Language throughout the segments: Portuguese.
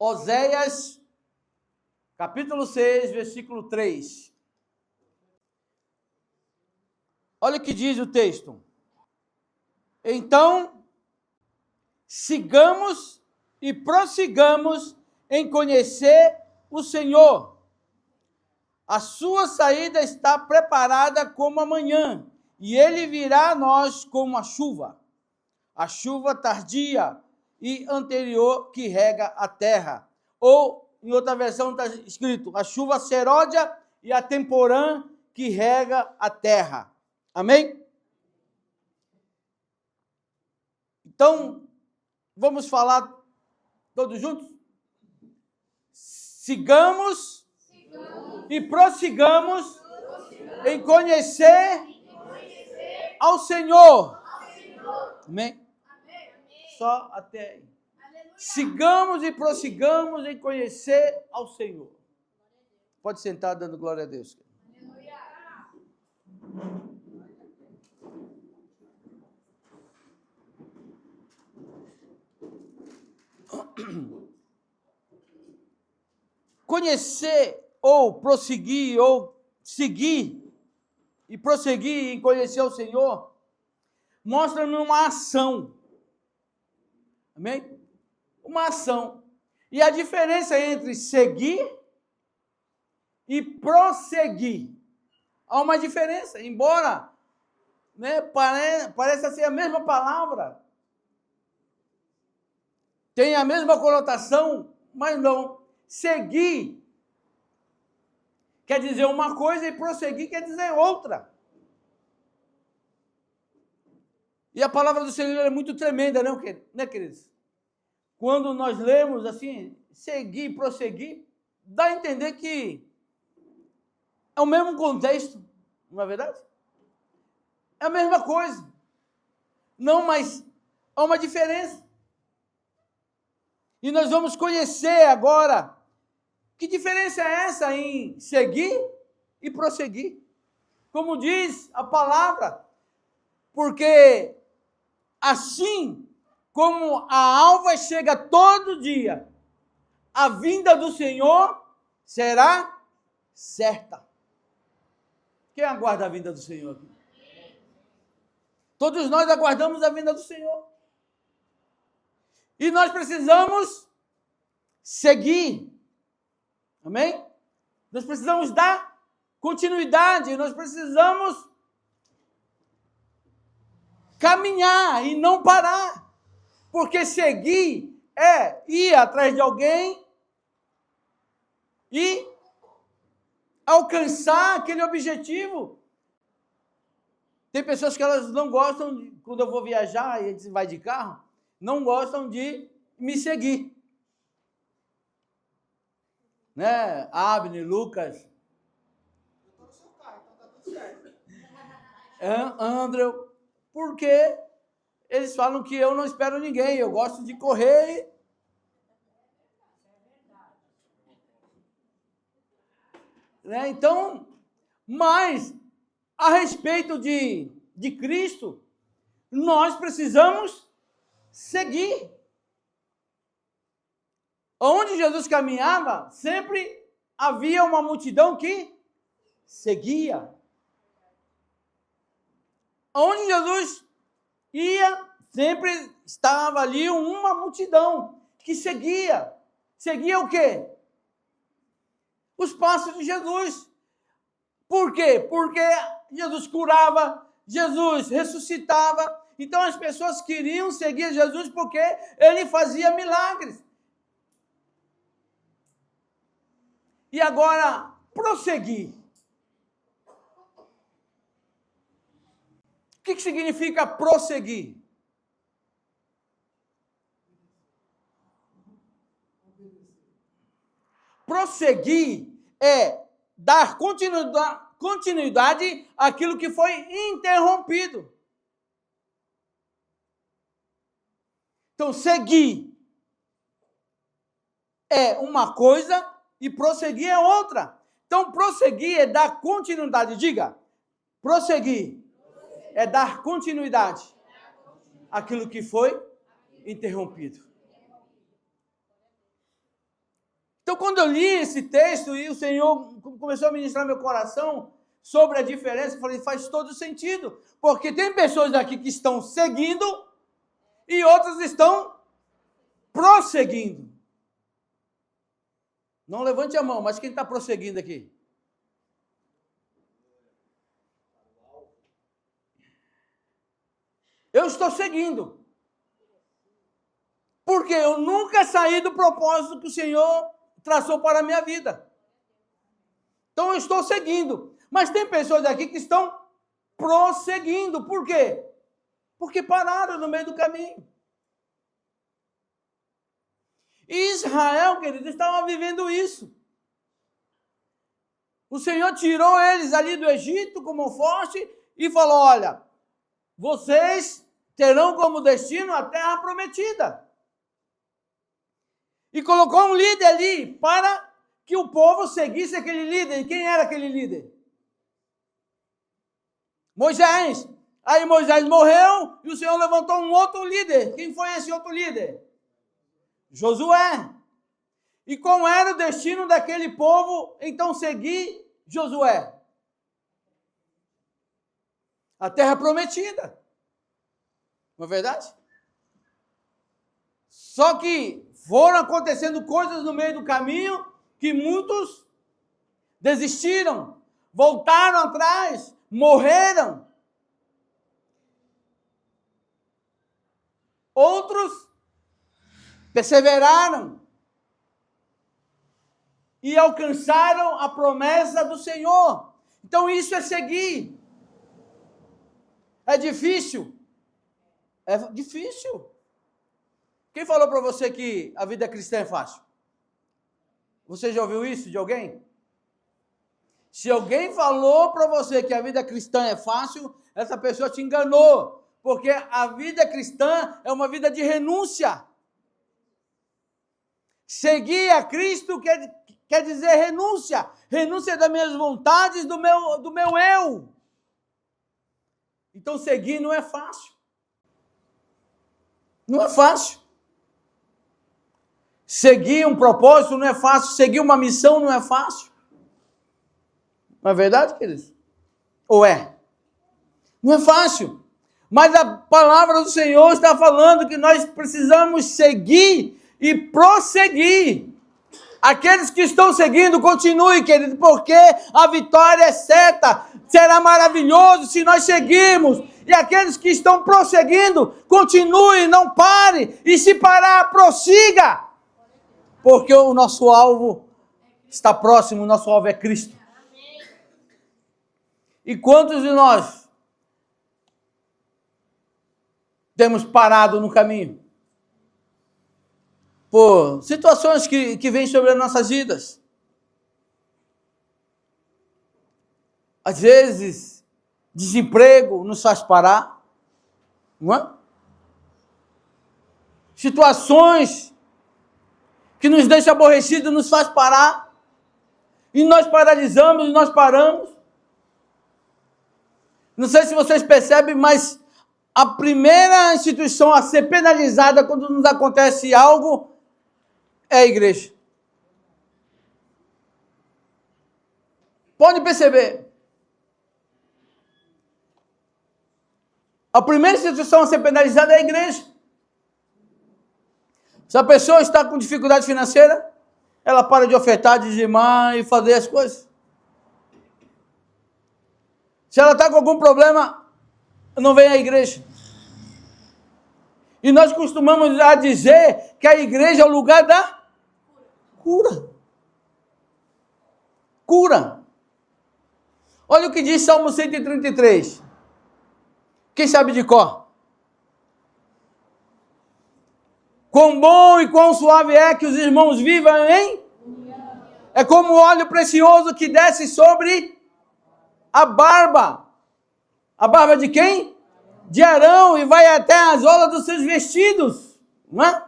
Oséias, capítulo 6, versículo 3. Olha o que diz o texto. Então, sigamos e prossigamos em conhecer o Senhor. A sua saída está preparada como a manhã, e ele virá a nós como a chuva tardia e anterior que rega a terra. Ou, em outra versão, está escrito, a chuva seródia e a temporã que rega a terra. Amém? Então, vamos falar todos juntos? Sigamos e prossigamos em conhecer ao Senhor. Amém? Só até aí. Sigamos e prossigamos em conhecer ao Senhor. Pode sentar dando glória a Deus. Conhecer ou prosseguir ou seguir e prosseguir em conhecer o Senhor mostra-me uma ação. Amém? Uma ação. E a diferença entre seguir e prosseguir. Há uma diferença, embora pareça ser a mesma palavra, tem a mesma conotação, mas não. Seguir quer dizer uma coisa e prosseguir quer dizer outra. E a palavra do Senhor é muito tremenda, né, queridos? Quando nós lemos assim, seguir, prosseguir, dá a entender que é o mesmo contexto, não é verdade? É a mesma coisa. Não, mas há uma diferença. E nós vamos conhecer agora que diferença é essa em seguir e prosseguir. Como diz a palavra, porque assim como a alva chega todo dia, a vinda do Senhor será certa. Quem aguarda a vinda do Senhor? Todos nós aguardamos a vinda do Senhor. E nós precisamos seguir. Amém? Nós precisamos dar continuidade, nós precisamos caminhar e não parar. Porque seguir é ir atrás de alguém e alcançar aquele objetivo. Tem pessoas que elas não gostam, quando eu vou viajar e a gente vai de carro, não gostam de me seguir. Né? Abner, Lucas. Eu estou no seu carro, então está tudo certo. André, porque eles falam que eu não espero ninguém, eu gosto de correr. Né? Então, mas a respeito de Cristo, nós precisamos seguir. Onde Jesus caminhava, sempre havia uma multidão que seguia. Onde Jesus ia, sempre estava ali uma multidão que seguia. Seguia o quê? Os passos de Jesus. Por quê? Porque Jesus curava, Jesus ressuscitava. Então as pessoas queriam seguir Jesus porque ele fazia milagres. E agora, prosseguir. O que significa prosseguir? Prosseguir é dar continuidade àquilo que foi interrompido. Então, seguir é uma coisa e prosseguir é outra. Então, prosseguir é dar continuidade. Diga, prosseguir é dar continuidade àquilo que foi interrompido. Então, quando eu li esse texto e o Senhor começou a ministrar meu coração sobre a diferença, eu falei, faz todo sentido. Porque tem pessoas aqui que estão seguindo e outras estão prosseguindo. Não levante a mão, mas quem está prosseguindo aqui? Eu estou seguindo. Porque eu nunca saí do propósito que o Senhor traçou para a minha vida. Então eu estou seguindo. Mas tem pessoas aqui que estão prosseguindo. Por quê? Porque pararam no meio do caminho. E Israel, querido, estava vivendo isso. O Senhor tirou eles ali do Egito como forte e falou, olha, vocês terão como destino a terra prometida. E colocou um líder ali para que o povo seguisse aquele líder. E quem era aquele líder? Moisés. Aí Moisés morreu e o Senhor levantou um outro líder. Quem foi esse outro líder? Josué. E qual era o destino daquele povo, então, seguir Josué? A terra prometida. Não é verdade? Só que foram acontecendo coisas no meio do caminho que muitos desistiram, voltaram atrás, morreram. Outros perseveraram e alcançaram a promessa do Senhor. Então isso é seguir. É difícil? É difícil. Quem falou para você que a vida cristã é fácil? Você já ouviu isso de alguém? Se alguém falou para você que a vida cristã é fácil, essa pessoa te enganou. Porque a vida cristã é uma vida de renúncia. Seguir a Cristo quer dizer renúncia. Renúncia das minhas vontades, do meu eu. Então seguir não é fácil. Não é fácil. Seguir um propósito não é fácil. Seguir uma missão não é fácil. Não é verdade, queridos? Ou é? Não é fácil. Mas a palavra do Senhor está falando que nós precisamos seguir e prosseguir. Aqueles que estão seguindo, continue, querido, porque a vitória é certa. Será maravilhoso se nós seguirmos. E aqueles que estão prosseguindo, continue, não pare. E se parar, prossiga. Porque o nosso alvo está próximo, o nosso alvo é Cristo. E quantos de nós temos parado no caminho? Por situações que vêm sobre as nossas vidas. Às vezes, desemprego nos faz parar. Não é? Situações que nos deixam aborrecidos nos faz parar. E nós paralisamos, e nós paramos. Não sei se vocês percebem, mas a primeira instituição a ser penalizada quando nos acontece algo é a igreja. Pode perceber. A primeira instituição a ser penalizada é a igreja. Se a pessoa está com dificuldade financeira, ela para de ofertar, dizimar e fazer as coisas. Se ela está com algum problema, não vem à igreja. E nós costumamos a dizer que a igreja é o lugar da cura. Cura. Olha o que diz Salmo 133. Quem sabe de cor? Quão bom e quão suave é que os irmãos vivam em? É como óleo precioso que desce sobre a barba. A barba de quem? De Arão, e vai até as olas dos seus vestidos. Não é?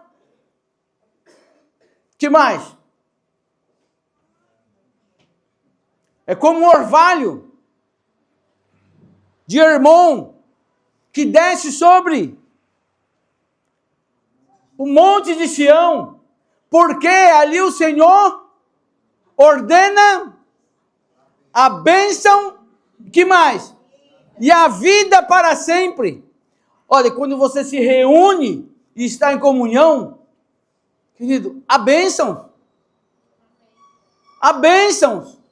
Que mais? É como um orvalho de Hermon que desce sobre o monte de Sião, porque ali o Senhor ordena a bênção, que mais? E a vida para sempre. Olha, quando você se reúne e está em comunhão, querido, há bênção. Há bênçãos.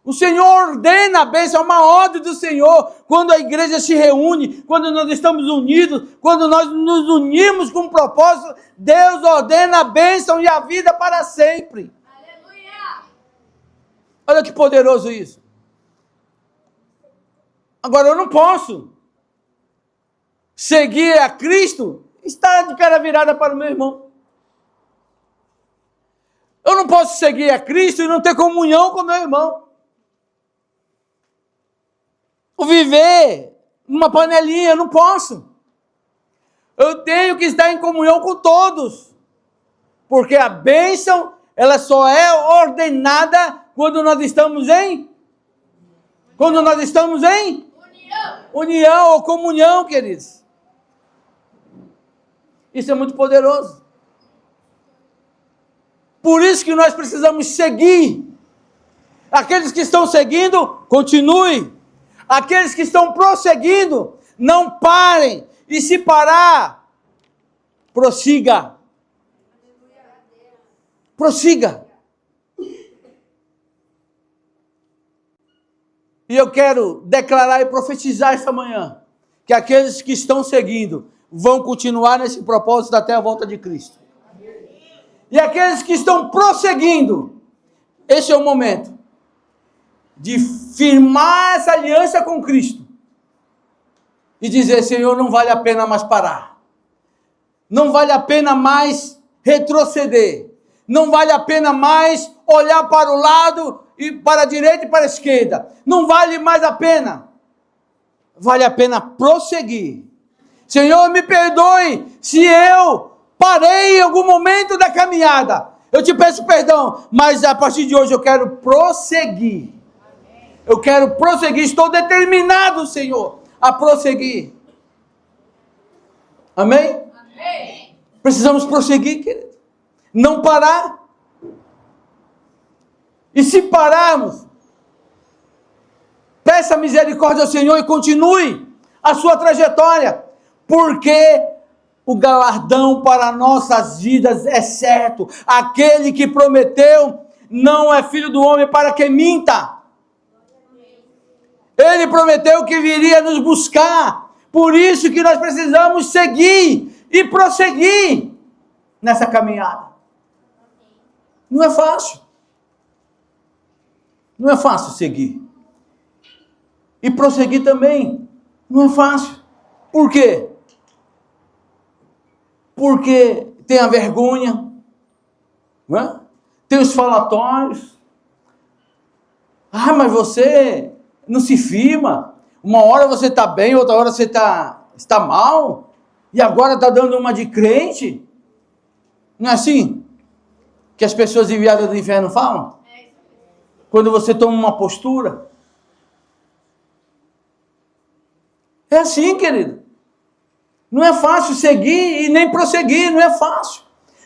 O Senhor ordena a bênção, é uma ordem do Senhor. Quando a igreja se reúne, quando nós estamos unidos, quando nós nos unimos com um propósito, Deus ordena a bênção e a vida para sempre. Aleluia! Olha que poderoso isso. Agora eu não posso seguir a Cristo e estar de cara virada para o meu irmão. Eu não posso seguir a Cristo e não ter comunhão com o meu irmão. Ou viver numa panelinha, eu não posso. Eu tenho que estar em comunhão com todos. Porque a bênção, ela só é ordenada quando nós estamos em união ou comunhão, queridos. Isso é muito poderoso. Por isso que nós precisamos seguir. Aqueles que estão seguindo, continuem. Aqueles que estão prosseguindo, não parem. E se parar, prossiga. Prossiga. E eu quero declarar e profetizar esta manhã que aqueles que estão seguindo vão continuar nesse propósito até a volta de Cristo. E aqueles que estão prosseguindo, esse é o momento de firmar essa aliança com Cristo e dizer: Senhor, não vale a pena mais parar, não vale a pena mais retroceder, não vale a pena mais olhar para o lado e para a direita e para a esquerda, não vale mais a pena, vale a pena prosseguir. Senhor, me perdoe se eu parei em algum momento da caminhada, eu te peço perdão, mas a partir de hoje eu quero prosseguir. Eu quero prosseguir, estou determinado, Senhor, a prosseguir. Amém? Amém. Precisamos prosseguir, querido. Não parar. E se pararmos, peça misericórdia ao Senhor e continue a sua trajetória, porque o galardão para nossas vidas é certo. Aquele que prometeu não é filho do homem para que minta. Ele prometeu que viria nos buscar. Por isso que nós precisamos seguir e prosseguir nessa caminhada. Não é fácil. Não é fácil seguir. E prosseguir também não é fácil. Por quê? Porque tem a vergonha, não é? Tem os falatórios. Ah, mas você não se firma. Uma hora você está bem, outra hora você está mal. E agora está dando uma de crente. Não é assim que as pessoas enviadas do inferno falam? Quando você toma uma postura. É assim, querido. Não é fácil seguir e nem prosseguir, não é fácil.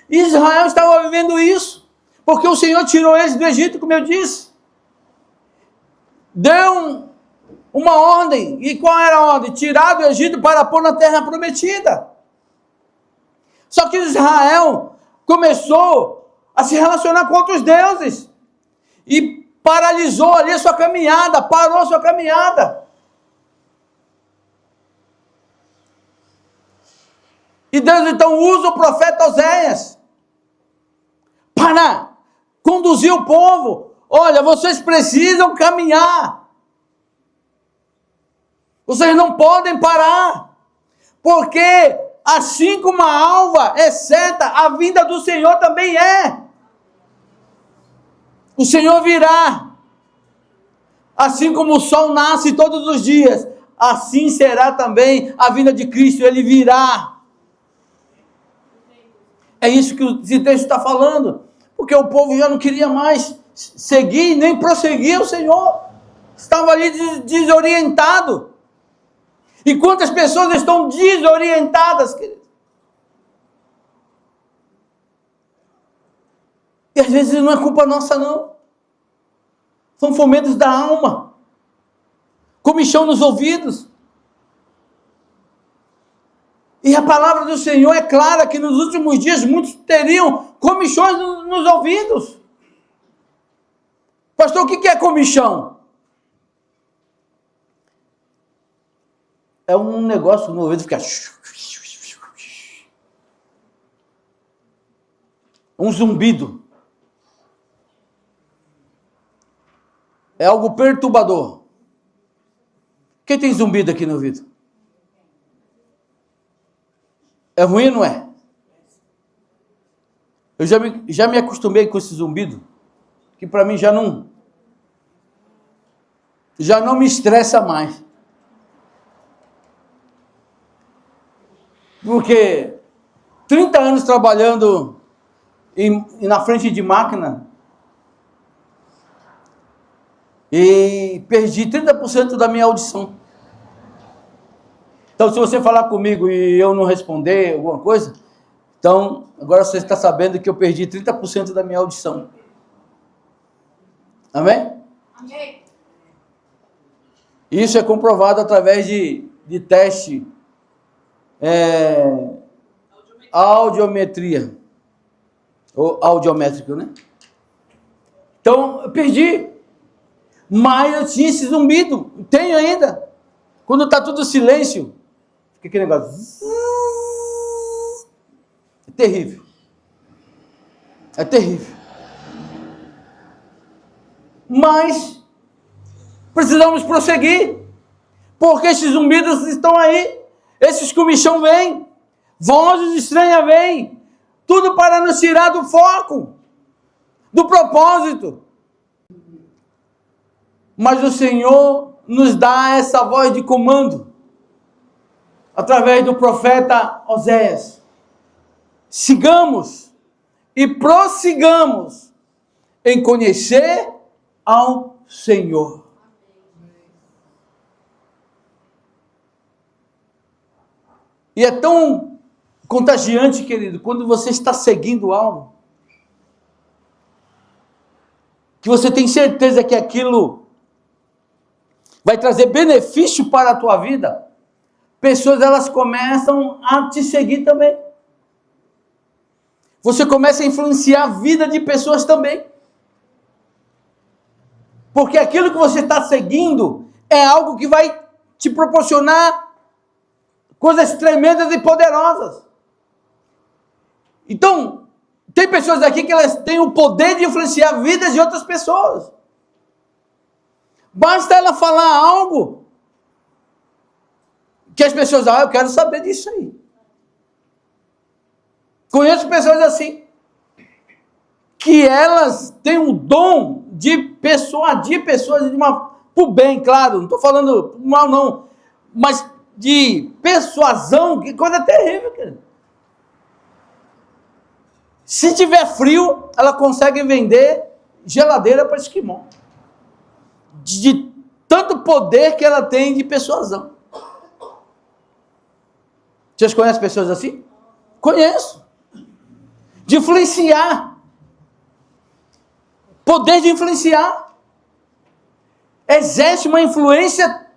Israel estava vivendo isso, porque o Senhor tirou eles do Egito, como eu disse. Deu uma ordem. E qual era a ordem? Tirar do Egito para pôr na terra prometida. Só que Israel começou a se relacionar com outros deuses. E paralisou ali a sua caminhada, parou a sua caminhada. E Deus então usa o profeta Oséias para conduzir o povo. Olha, vocês precisam caminhar. Vocês não podem parar. Porque assim como a alva é certa, a vinda do Senhor também é. O Senhor virá. Assim como o sol nasce todos os dias, assim será também a vinda de Cristo. Ele virá. É isso que esse texto está falando. Porque o povo já não queria mais seguir, nem prosseguir o Senhor. Estava ali desorientado. E quantas pessoas estão desorientadas, querido? E às vezes não é culpa nossa, não. São fomentos da alma. Comichão nos ouvidos. E a palavra do Senhor é clara que nos últimos dias muitos teriam comichões nos ouvidos. Pastor, o que é comichão? É um negócio no ouvido que fica... um zumbido. É algo perturbador. Quem tem zumbido aqui no ouvido? É ruim, não é? Eu já me acostumei com esse zumbido, que para mim já não me estressa mais. Porque 30 anos trabalhando e na frente de máquina, e perdi 30% da minha audição. Então, se você falar comigo e eu não responder alguma coisa, então, agora você está sabendo que eu perdi 30% da minha audição. Amém? Amém. Isso é comprovado através de teste audiometria. Ou audiométrico, né? Então, eu perdi. Mas eu tinha esse zumbido. Tenho ainda. Quando está tudo silêncio, fica aquele negócio. É terrível. É terrível. Mas precisamos prosseguir. Porque esses zumbidos estão aí. Esses comichão vêm. Vozes estranhas vêm. Tudo para nos tirar do foco. Do propósito. Mas o Senhor nos dá essa voz de comando. Através do profeta Oséias. Sigamos e prossigamos em conhecer ao Senhor. E é tão contagiante, querido, quando você está seguindo algo, que você tem certeza que aquilo vai trazer benefício para a tua vida, pessoas elas começam a te seguir também. Você começa a influenciar a vida de pessoas também. Porque aquilo que você está seguindo é algo que vai te proporcionar coisas tremendas e poderosas. Então, tem pessoas aqui que elas têm o poder de influenciar a vida de outras pessoas. Basta ela falar algo que as pessoas, eu quero saber disso aí. Conheço pessoas assim, que elas têm o dom de persuadir pessoas por bem, claro, não estou falando mal não, mas de persuasão, que coisa terrível, querido. Se tiver frio, ela consegue vender geladeira para esquimó. De tanto poder que ela tem de persuasão. Vocês conhecem pessoas assim? Conheço. De influenciar. Poder de influenciar. Exerce uma influência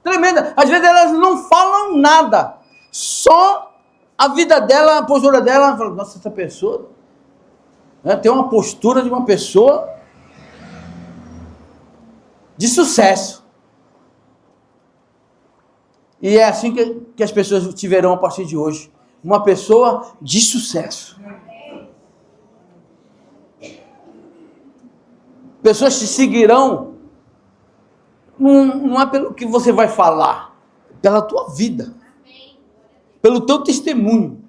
tremenda. Às vezes elas não falam nada. Só a vida dela, a postura dela, fala, nossa, essa pessoa tem uma postura de uma pessoa de sucesso. E é assim que as pessoas te verão a partir de hoje. Uma pessoa de sucesso. Pessoas te seguirão, não é pelo que você vai falar, pela tua vida, pelo teu testemunho.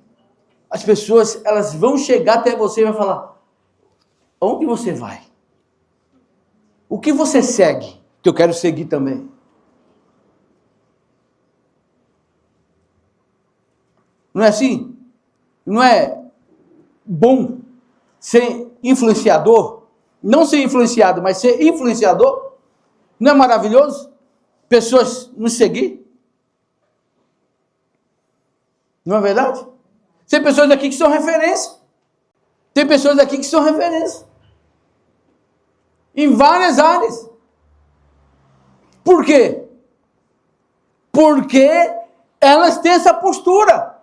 As pessoas, elas vão chegar até você e vão falar, onde você vai? O que você segue? Que eu quero seguir também. Não é assim? Não é bom ser influenciador? Não ser influenciado, mas ser influenciador? Não é maravilhoso? Pessoas nos seguir? Não é verdade? Tem pessoas aqui que são referência. Tem pessoas aqui que são referência. Em várias áreas. Por quê? Porque elas têm essa postura.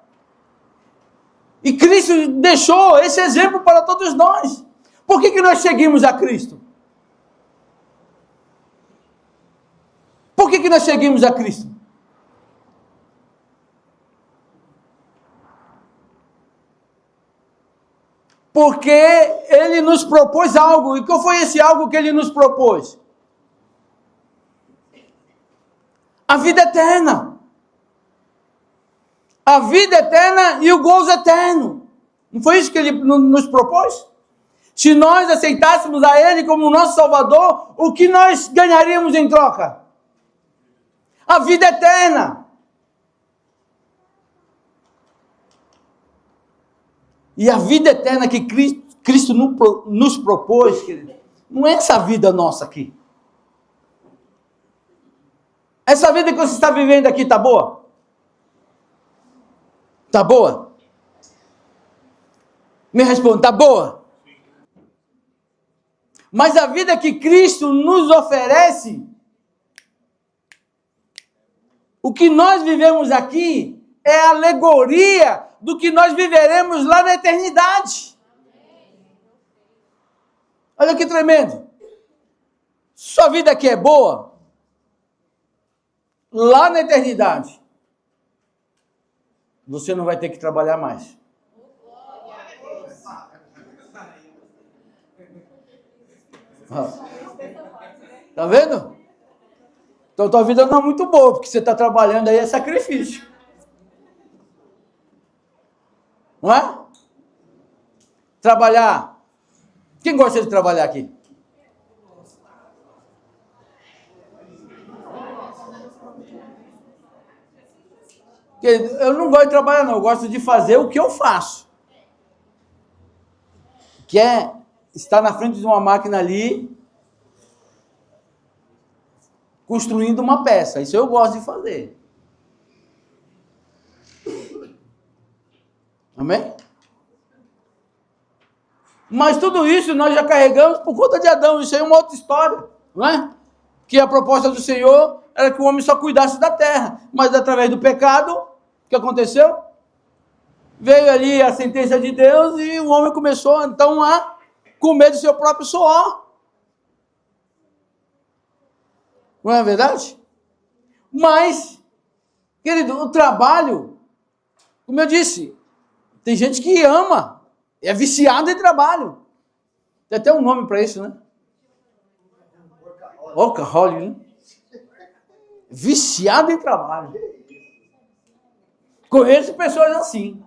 E Cristo deixou esse exemplo para todos nós. Por que nós seguimos a Cristo? Por que nós seguimos a Cristo? Porque Ele nos propôs algo. E qual foi esse algo que Ele nos propôs? A vida eterna. A vida eterna e o gozo eterno. Não foi isso que Ele nos propôs? Se nós aceitássemos a Ele como nosso Salvador, o que nós ganharíamos em troca? A vida eterna. E a vida eterna que Cristo nos propôs, querido, não é essa vida nossa aqui. Essa vida que você está vivendo aqui está boa? Está boa? Me responda, está boa? Mas a vida que Cristo nos oferece, o que nós vivemos aqui é a alegoria do que nós viveremos lá na eternidade. Olha que tremendo. Sua vida aqui é boa, lá na eternidade, você não vai ter que trabalhar mais. Tá vendo? Então tua vida não é muito boa, porque você está trabalhando aí é sacrifício. Não é? Trabalhar. Quem gosta de trabalhar aqui? Eu não gosto de trabalhar, não. Eu gosto de fazer o que eu faço. Que é estar na frente de uma máquina ali, construindo uma peça. Isso eu gosto de fazer. Amém? Mas tudo isso nós já carregamos por conta de Adão. Isso aí é uma outra história, não é? Que a proposta do Senhor era que o homem só cuidasse da terra. Mas através do pecado, o que aconteceu? Veio ali a sentença de Deus e o homem começou então a comer do seu próprio suor. Não é verdade? Mas, querido, o trabalho, como eu disse, tem gente que ama, é viciado em trabalho. Tem até um nome para isso, né? Workaholic, né? Viciado em trabalho. Conheço pessoas assim.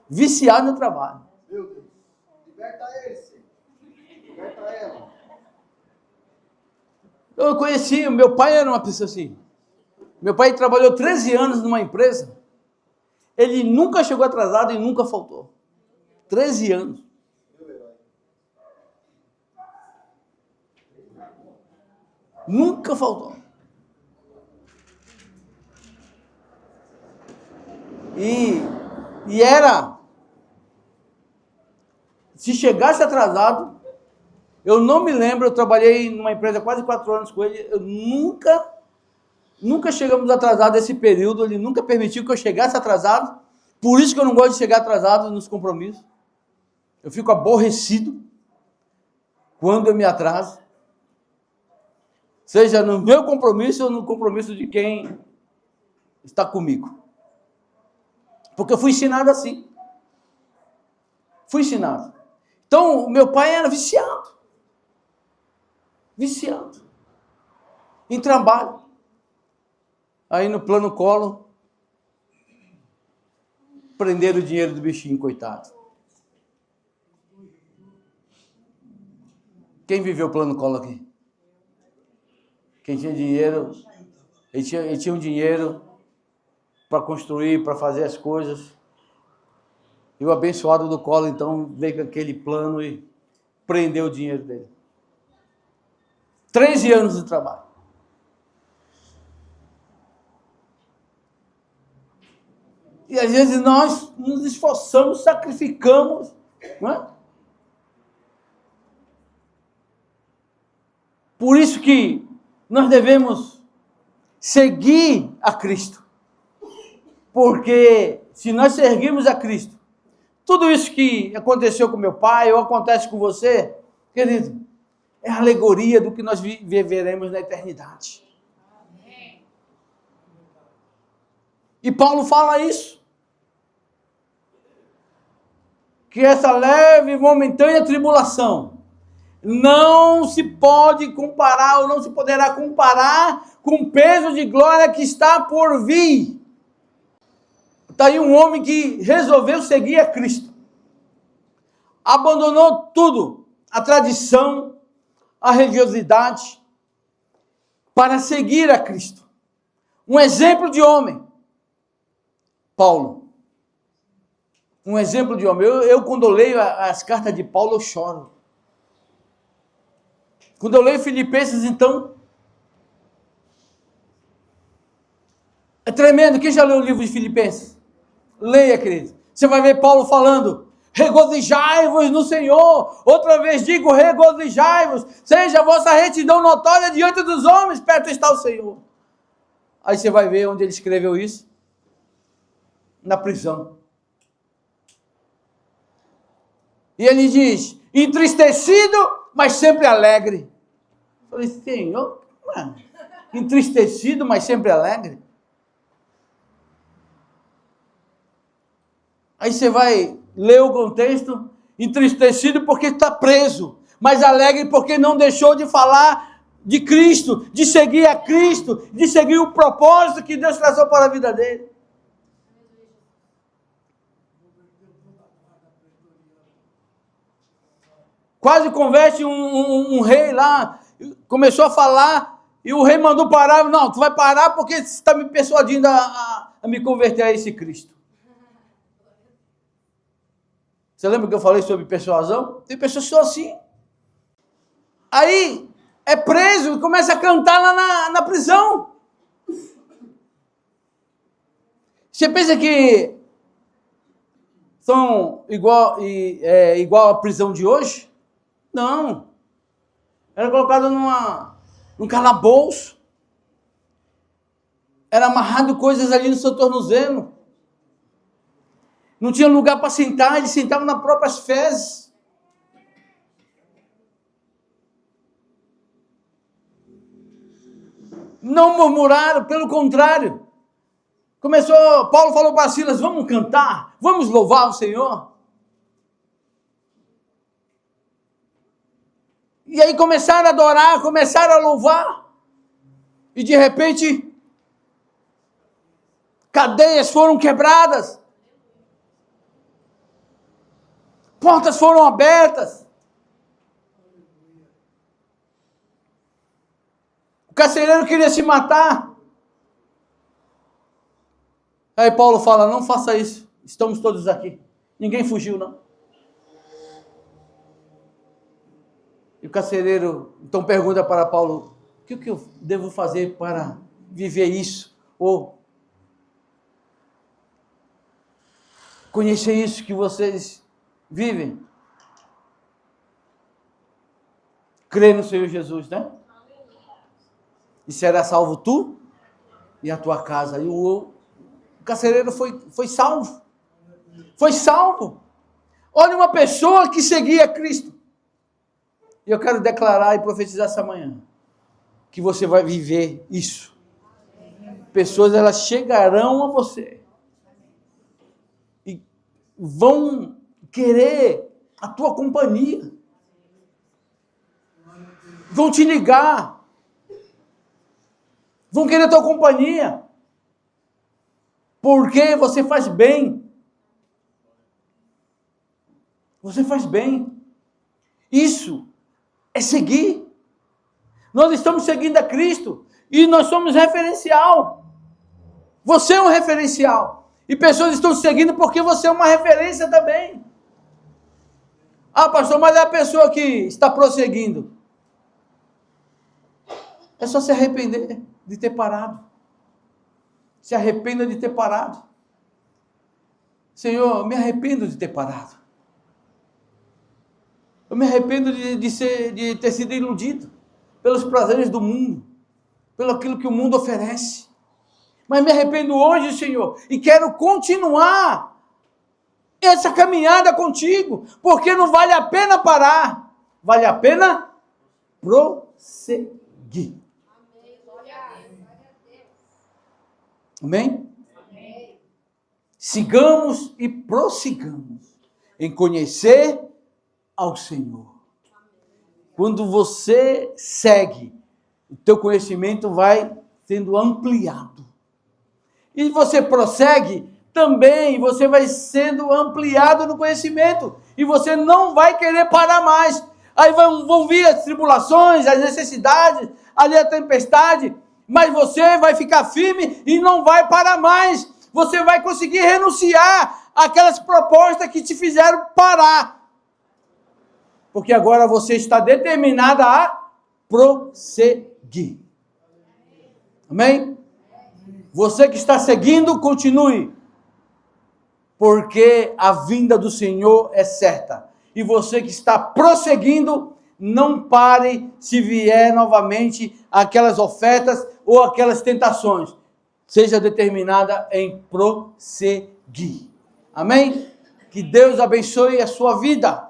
Viciado em trabalho. Meu Deus, liberta esse. Liberta ela. Eu conheci, meu pai era uma pessoa assim. Meu pai trabalhou 13 anos numa empresa. Ele nunca chegou atrasado e nunca faltou. 13 anos. Nunca faltou. E era... Se chegasse atrasado, eu não me lembro, eu trabalhei numa empresa quase 4 anos com ele, eu nunca chegamos atrasados nesse período, ele nunca permitiu que eu chegasse atrasado, por isso que eu não gosto de chegar atrasado nos compromissos. Eu fico aborrecido quando eu me atraso, seja no meu compromisso ou no compromisso de quem está comigo. Porque eu fui ensinado assim. Fui ensinado. Então, o meu pai era viciado. Viciado. Em trabalho. Aí no plano Collor, prenderam o dinheiro do bichinho, coitado. Quem viveu o plano Collor aqui? Quem tinha dinheiro, ele tinha um dinheiro para construir, para fazer as coisas. E o abençoado do Collor, então, veio com aquele plano e prendeu o dinheiro dele. 13 anos de trabalho. E às vezes nós nos esforçamos, sacrificamos, não é? Por isso que nós devemos seguir a Cristo. Porque se nós seguirmos a Cristo, tudo isso que aconteceu com meu pai ou acontece com você, querido, é alegoria do que nós viveremos na eternidade. E Paulo fala isso. Que essa leve e momentânea tribulação não se pode comparar ou não se poderá comparar com o peso de glória que está por vir. Está aí um homem que resolveu seguir a Cristo. Abandonou tudo, a tradição, a religiosidade, para seguir a Cristo. Um exemplo de homem. Paulo. Um exemplo de homem. Eu quando eu leio as cartas de Paulo, eu choro. Quando eu leio Filipenses, então, é tremendo. Quem já leu o livro de Filipenses? Leia, querido. Você vai ver Paulo falando, regozijai-vos no Senhor. Outra vez digo, regozijai-vos. Seja a vossa retidão notória diante dos homens, perto está o Senhor. Aí você vai ver onde ele escreveu isso. Na prisão. E ele diz, entristecido, mas sempre alegre. Eu falei, Senhor, mano, entristecido, mas sempre alegre? Aí você vai ler o contexto, entristecido porque está preso, mas alegre porque não deixou de falar de Cristo, de seguir a Cristo, de seguir o propósito que Deus traçou para a vida dele. Quase converte um rei lá, começou a falar, e o rei mandou parar. Não, tu vai parar porque você está me persuadindo a me converter a esse Cristo. Você lembra que eu falei sobre persuasão? Tem pessoas que são assim. Aí é preso e começa a cantar lá na prisão. Você pensa que são igual à prisão de hoje? Não. Era colocado num calabouço. Era amarrado coisas ali no seu tornozelo. Não tinha lugar para sentar, ele sentava nas próprias fezes. Não murmuraram, pelo contrário. Paulo falou para Silas, vamos cantar, vamos louvar o Senhor. E aí começaram a adorar, começaram a louvar. E de repente, cadeias foram quebradas. Portas foram abertas. O carcereiro queria se matar. Aí Paulo fala, não faça isso. Estamos todos aqui. Ninguém fugiu, não. E o carcereiro então pergunta para Paulo, o que eu devo fazer para viver isso? Ou conhecer isso que vocês vivem? Crê no Senhor Jesus, né? E será salvo tu e a tua casa. E o carcereiro foi salvo. Foi salvo. Olha uma pessoa que seguia Cristo. E eu quero declarar e profetizar essa manhã que você vai viver isso. Pessoas, elas chegarão a você e vão querer a tua companhia. Vão te ligar. Vão querer a tua companhia. Porque você faz bem. Você faz bem. Isso é seguir. Nós estamos seguindo a Cristo e nós somos referencial. Você é um referencial. E pessoas estão seguindo porque você é uma referência também. Ah, pastor, mas é a pessoa que está prosseguindo. É só se arrepender de ter parado. Se arrependa de ter parado. Senhor, eu me arrependo de ter parado. Eu me arrependo de ter sido iludido pelos prazeres do mundo. pelo aquilo que o mundo oferece. Mas me arrependo hoje, Senhor, e quero continuar essa caminhada contigo, porque não vale a pena parar, vale a pena prosseguir. Amém? Sigamos e prossigamos em conhecer ao Senhor. Quando você segue, o teu conhecimento vai sendo ampliado. E você prossegue, também você vai sendo ampliado no conhecimento. E você não vai querer parar mais. Aí vão vir as tribulações, as necessidades, ali a tempestade. Mas você vai ficar firme e não vai parar mais. Você vai conseguir renunciar àquelas propostas que te fizeram parar. Porque agora você está determinada a prosseguir. Amém? Você que está seguindo, continue. Porque a vinda do Senhor é certa. E você que está prosseguindo, não pare se vier novamente aquelas ofertas ou aquelas tentações. Seja determinada em prosseguir. Amém? Que Deus abençoe a sua vida.